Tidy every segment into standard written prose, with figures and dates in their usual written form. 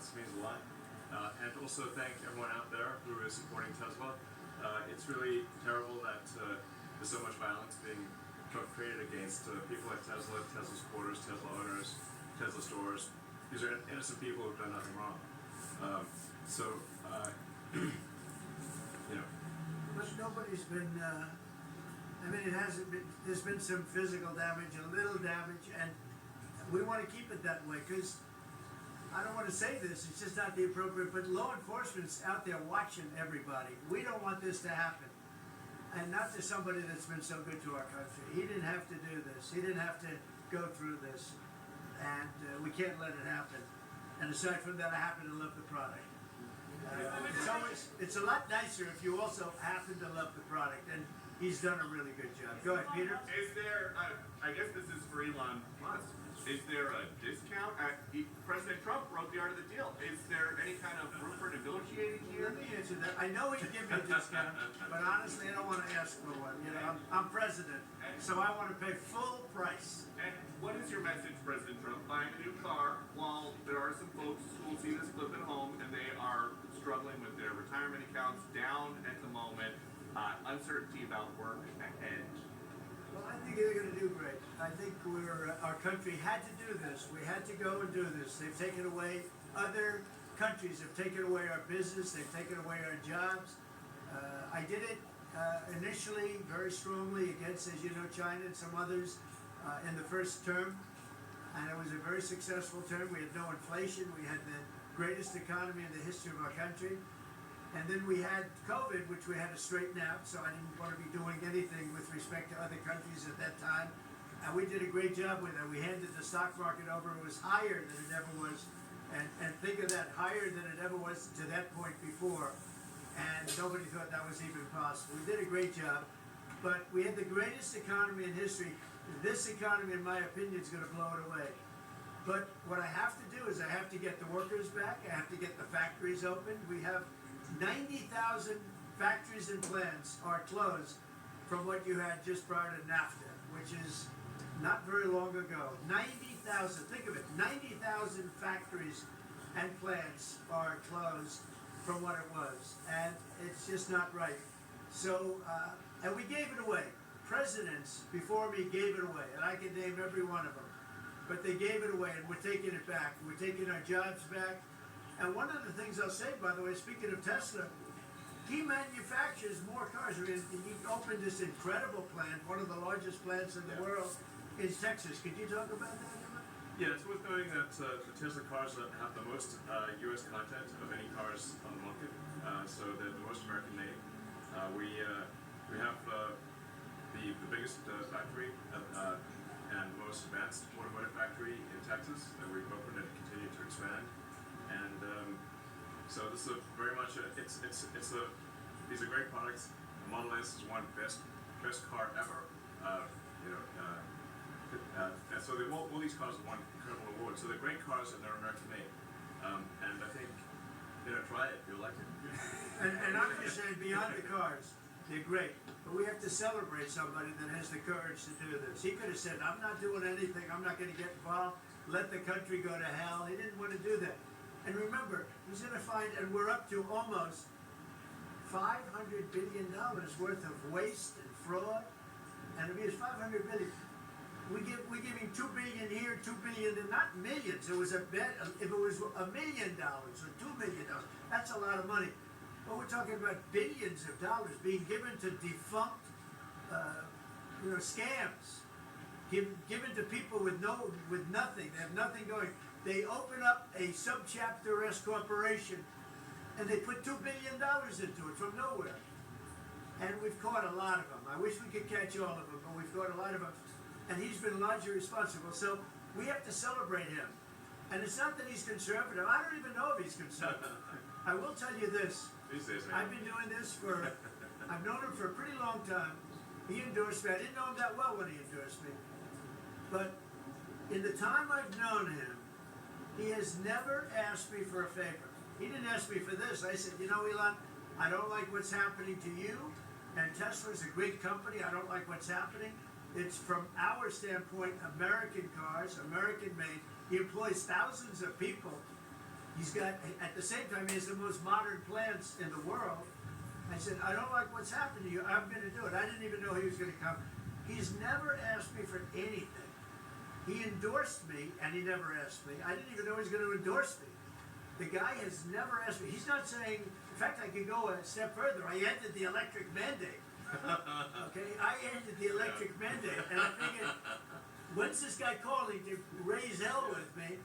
violence means a lot. And also thank everyone out there who is supporting Tesla. It's really terrible that there's so much violence being created against people like Tesla, Tesla supporters, Tesla owners, Tesla stores. These are innocent people who've done nothing wrong. You know. But nobody's been, I mean, it hasn't been, there's been some physical damage, a little damage, and we want to keep it that way, because I don't want to say this, it's just not the appropriate, but law enforcement's out there watching everybody. We don't want this to happen. And not to somebody that's been so good to our country. He didn't have to do this. He didn't have to go through this. And we can't let it happen. And aside from that, I happen to love the product. It's a lot nicer if you also happen to love the product. And he's done a really good job. Go ahead, Peter. Is there, I guess this is for Elon Musk, is there a discount? President Trump broke the art of the deal. Is there any kind of room for negotiating here? Let me answer that. I know he'd give me a discount, but honestly, I don't want to ask for one. You know, I'm president, so I want to pay full price. And what is your message, President Trump, buying a new car while there are some folks who will see this clip at home and they are struggling with their retirement accounts down at the moment, uncertainty about work ahead? Well, I think they're going to do great. I think our country had to do this. We had to go and do this. They've taken away, other countries have taken away our business. They've taken away our jobs. I did it initially very strongly against, as you know, China and some others in the first term. And it was a very successful term. We had no inflation. We had the greatest economy in the history of our country. And then we had COVID, which we had to straighten out, so I didn't want to be doing anything with respect to other countries at that time. And we did a great job with it. We handed the stock market over. It was higher than it ever was. And think of that, higher than it ever was to that point before. And nobody thought that was even possible. We did a great job. But we had the greatest economy in history. This economy, in my opinion, is going to blow it away. But what I have to do is I have to get the workers back. I have to get the factories open. We have 90,000 factories and plants are closed from what you had just prior to NAFTA, which is not very long ago. 90,000, think of it, 90,000 factories and plants are closed from what it was. And it's just not right. So, and we gave it away. Presidents before me gave it away, and I can name every one of them. But they gave it away, and we're taking it back. We're taking our jobs back. And one of the things I'll say, by the way, speaking of Tesla, he manufactures more cars. I mean, he opened this incredible plant, one of the largest plants in the world, in Texas. Could you talk about that? Yeah, it's worth noting that the Tesla cars have the most U.S. content of any cars on the market, so they're the most American made. We have the biggest factory and most advanced automotive factory in Texas that we've opened and continue to expand. And so this is very much these are great products. The Model S is one best car ever. And so all these cars have won incredible awards. So they're great cars and they're American made. And I think try it. You'll like it. And I'm just saying, beyond the cars, they're great. But we have to celebrate somebody that has the courage to do this. He could have said, I'm not doing anything. I'm not going to get involved. Let the country go to hell. He didn't want to do that. And remember, he's going to find, and we're up to almost $500 billion worth of waste and fraud. And if it's $500 billion, we're giving $2 billion here, $2 billion, and not millions. It was a bet. If it was $1 million or $2 million, that's a lot of money. But we're talking about billions of dollars being given to defunct, scams, given to people with nothing. They have nothing going. They open up a subchapter S corporation, and they put $2 billion into it from nowhere. And we've caught a lot of them. I wish we could catch all of them, but we've caught a lot of them. And he's been largely responsible. So we have to celebrate him. And it's not that he's conservative. I don't even know if he's conservative. I will tell you this. I've been doing this I've known him for a pretty long time. He endorsed me. I didn't know him that well when he endorsed me. But in the time I've known him, he has never asked me for a favor. He didn't ask me for this. I said, Elon, I don't like what's happening to you. And Tesla's a great company. I don't like what's happening. It's from our standpoint, American cars, American made. He employs thousands of people. He's got, at the same time, he has the most modern plants in the world. I said, I don't like what's happened to you. I'm going to do it. I didn't even know he was going to come. He's never asked me for anything. He endorsed me, and he never asked me. I didn't even know he was going to endorse me. The guy has never asked me. He's not saying, in fact, I could go a step further. I ended the electric mandate. Okay, I ended the electric mandate, and I figured, when's this guy calling to raise hell with me?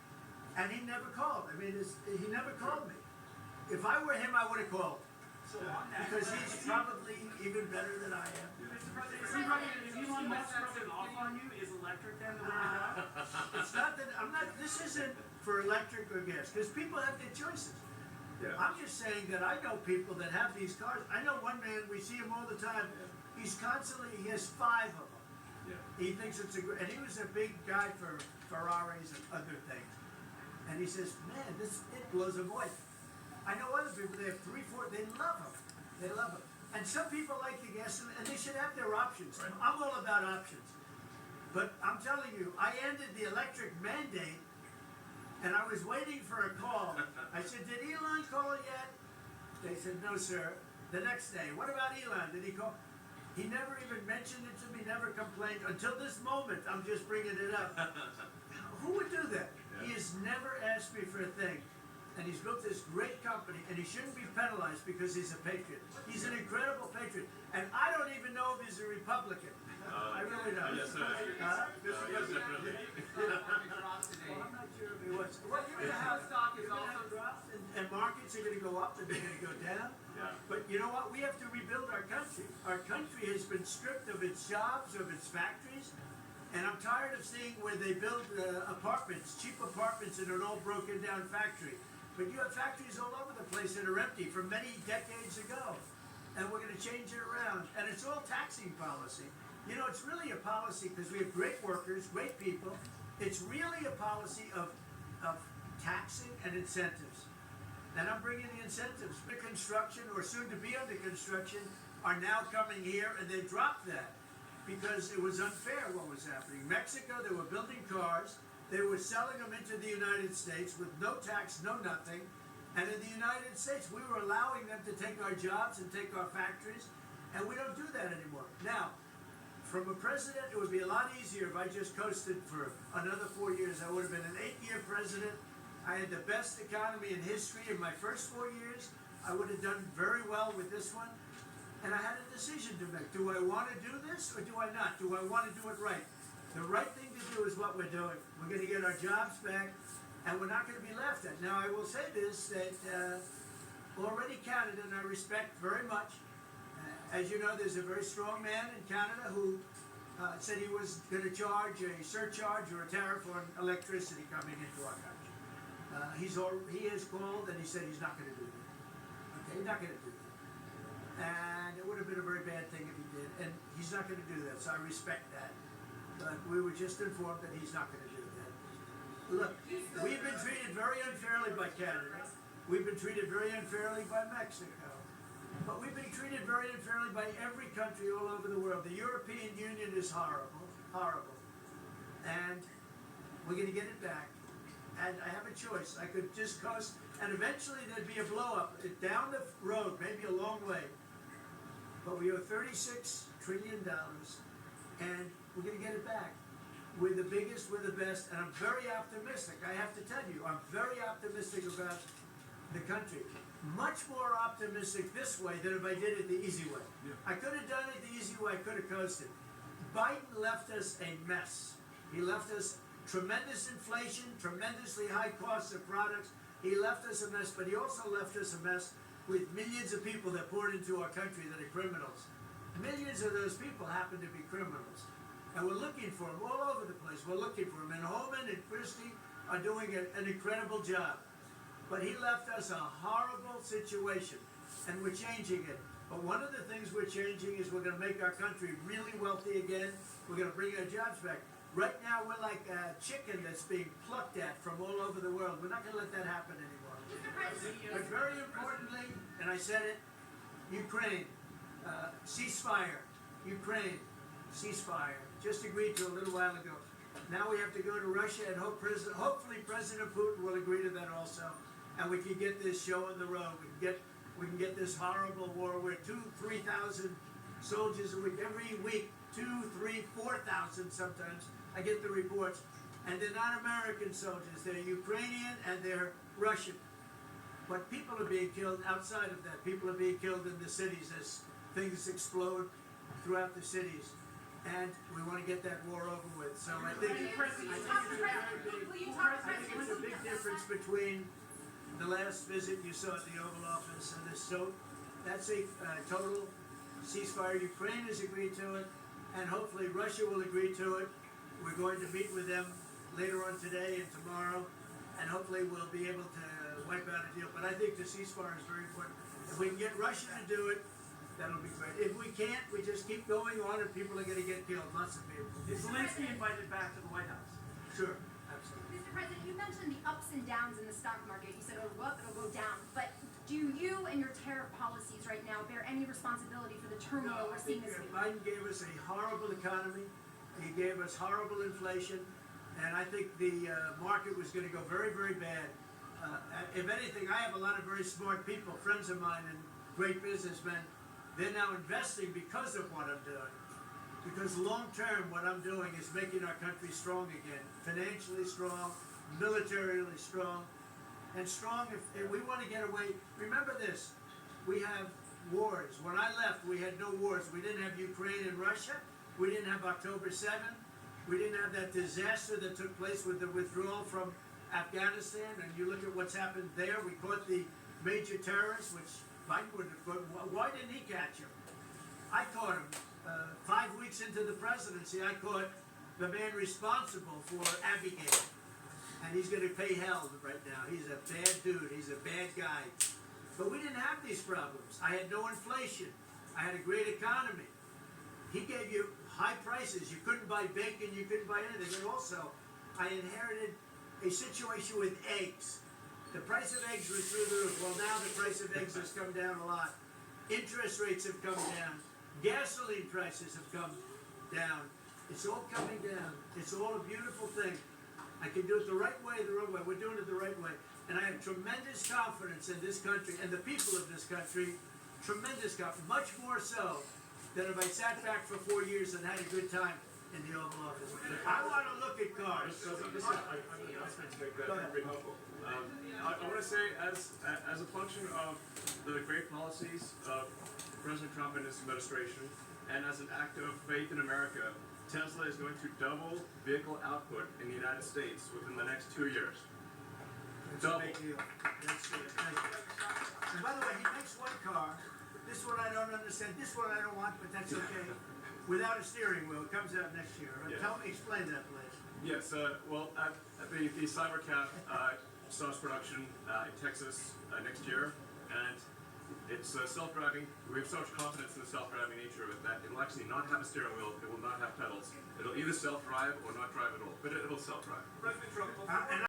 And he never called. I mean, he never called me. If I were him, I would have called. So on that, Because he's probably even better than I am. Mr. President, is he running, is Elon Musk rubbing off on you? Is electric then the way to go? It's not that, this isn't for electric or gas, because people have their choices. Yeah. I'm just saying that I know people that have these cars. I know one man, we see him all the time. He has 5 of them. Yeah. He thinks it's and he was a big guy for Ferraris and other things. And he says, man, it blows him away. I know other people, they have 3, 4, they love them. They love them. And some people like the gas, and they should have their options. Right. I'm all about options. But I'm telling you, I ended the electric mandate, and I was waiting for a call. I said, did Elon call yet? They said, no, sir. The next day, what about Elon? Did he call? He never even mentioned it to me, never complained. Until this moment, I'm just bringing it up. Who would do that? Yeah. He has never asked me for a thing. And he's built this great company, and he shouldn't be penalized because he's a patriot. He's an incredible patriot. And I don't even know if he's a Republican. I really don't. Yes, sir. Yes, definitely. Well, I'm not sure if he was. Well, you're gonna have stock is also drops, and markets are gonna go up and they're gonna go down. Yeah. But you know what? We have to rebuild our country. Our country has been stripped of its jobs, of its factories, and I'm tired of seeing where they build apartments, cheap apartments in an all broken down factory. But you have factories all over the place that are empty from many decades ago. And we're going to change it around. And it's all taxing policy. You know, it's really a policy because we have great workers, great people. It's really a policy of taxing and incentives. And I'm bringing the incentives. The construction, or soon to be under construction, are now coming here, and they dropped that because it was unfair what was happening. Mexico, they were building cars. They were selling them into the United States with no tax, no nothing. And in the United States, we were allowing them to take our jobs and take our factories, and we don't do that anymore. Now, from a president, it would be a lot easier if I just coasted for another 4 years. I would have been an 8-year president. I had the best economy in history in my first 4 years. I would have done very well with this one. And I had a decision to make. Do I want to do this or do I not? Do I want to do it right? The right thing to do is what we're doing. We're going to get our jobs back, and we're not going to be laughed at. Now, I will say this, that already Canada, and I respect very much, as you know, there's a very strong man in Canada who said he was going to charge a surcharge or a tariff on electricity coming into our country. He has called, and he said he's not going to do that. Okay, he's not going to do that. And it would have been a very bad thing if he did, and he's not going to do that, so I respect that. But we were just informed that he's not going to do that. Look, we've been treated very unfairly by Canada. We've been treated very unfairly by Mexico. But we've been treated very unfairly by every country all over the world. The European Union is horrible, horrible. And we're going to get it back. And I have a choice. I could just coast, and eventually there'd be a blow-up down the road, maybe a long way. But we owe $36 trillion, and we're going to get it back. We're the biggest, we're the best, and I'm very optimistic. I have to tell you, I'm very optimistic about the country. Much more optimistic this way than if I did it the easy way. Yeah. I could have done it the easy way, I could have coasted. Biden left us a mess. He left us tremendous inflation, tremendously high costs of products. He left us a mess, but he also left us a mess with millions of people that poured into our country that are criminals. Millions of those people happen to be criminals. And we're looking for them all over the place. We're looking for them. And Holman and Christie are doing an incredible job. But he left us a horrible situation, and we're changing it. But one of the things we're changing is we're going to make our country really wealthy again. We're going to bring our jobs back. Right now, we're like a chicken that's being plucked at from all over the world. We're not going to let that happen anymore. But very importantly, and I said it, Ukraine, ceasefire. Ukraine, ceasefire. Just agreed to a little while ago. Now we have to go to Russia and hopefully President Putin will agree to that also. and we can get this show on the road. We can get this horrible war where 2,000-3,000 soldiers a week, every week, 2,000, 3,000, 4,000 sometimes. I get the reports, and they're not American soldiers. They're Ukrainian and they're Russian. But people are being killed outside of that. People are being killed in the cities as things explode throughout the cities. And we want to get that war over with. So I think it's a big difference between the last visit you saw at the Oval Office and this. So that's a total ceasefire. Ukraine has agreed to it, and hopefully Russia will agree to it. We're going to meet with them later on today and tomorrow, and hopefully we'll be able to wipe out a deal. But I think the ceasefire is very important. If we can get Russia to do it, that'll be great. If we can't, we just keep going on and people are going to get killed. Lots of people. Is Zelensky invited back to the White House? Sure, absolutely. Mr. President, you mentioned the ups and downs in the stock market. You said it'll go up, it'll go down. But do you and your tariff policies right now bear any responsibility for the turmoil we're seeing this week? Biden gave us a horrible economy. He gave us horrible inflation. And I think the market was going to go very, very bad. If anything, I have a lot of very smart people, friends of mine and great businessmen. They're now investing because of what I'm doing. Because long term, what I'm doing is making our country strong again. Financially strong, militarily strong, and strong if we want to get away. Remember this, we have wars. When I left, we had no wars. We didn't have Ukraine and Russia. We didn't have October 7th. We didn't have that disaster that took place with the withdrawal from Afghanistan. And you look at what's happened there. We caught the major terrorists, which Biden wouldn't have caught. Why didn't he catch him? I caught him 5 weeks into the presidency. I caught the man responsible for Abigail, and he's going to pay hell right now. He's a bad dude. He's a bad guy. But we didn't have these problems. I had no inflation. I had a great economy. He gave you high prices. You couldn't buy bacon. You couldn't buy anything. And also, I inherited a situation with eggs. The price of eggs was through the roof. Well, now the price of eggs has come down a lot. Interest rates have come down. Gasoline prices have come down. It's all coming down. It's all a beautiful thing. I can do it the right way, the wrong way. We're doing it the right way. And I have tremendous confidence in this country and the people of this country. Tremendous confidence. Much more so than if I sat back for 4 years and had a good time in the Oval Office. I want to look at cars. I have an announcement to make that very helpful. I want to say, as a function of the great policies of President Trump and his administration, and as an act of faith in America, Tesla is going to double vehicle output in the United States within the next 2 years. It's a big deal. That's good. Thank you. And by the way, he makes one car. This one I don't understand. This one I don't want, but that's okay. Without a steering wheel. It comes out next year. Yeah. Explain that, please. Yes, well, the Cybercat starts production in Texas next year, and it's self-driving. We have so much confidence in the self-driving nature of it that it will actually not have a steering wheel. It will not have pedals. It'll either self-drive or not drive at all, but it'll self-drive. President Trump, And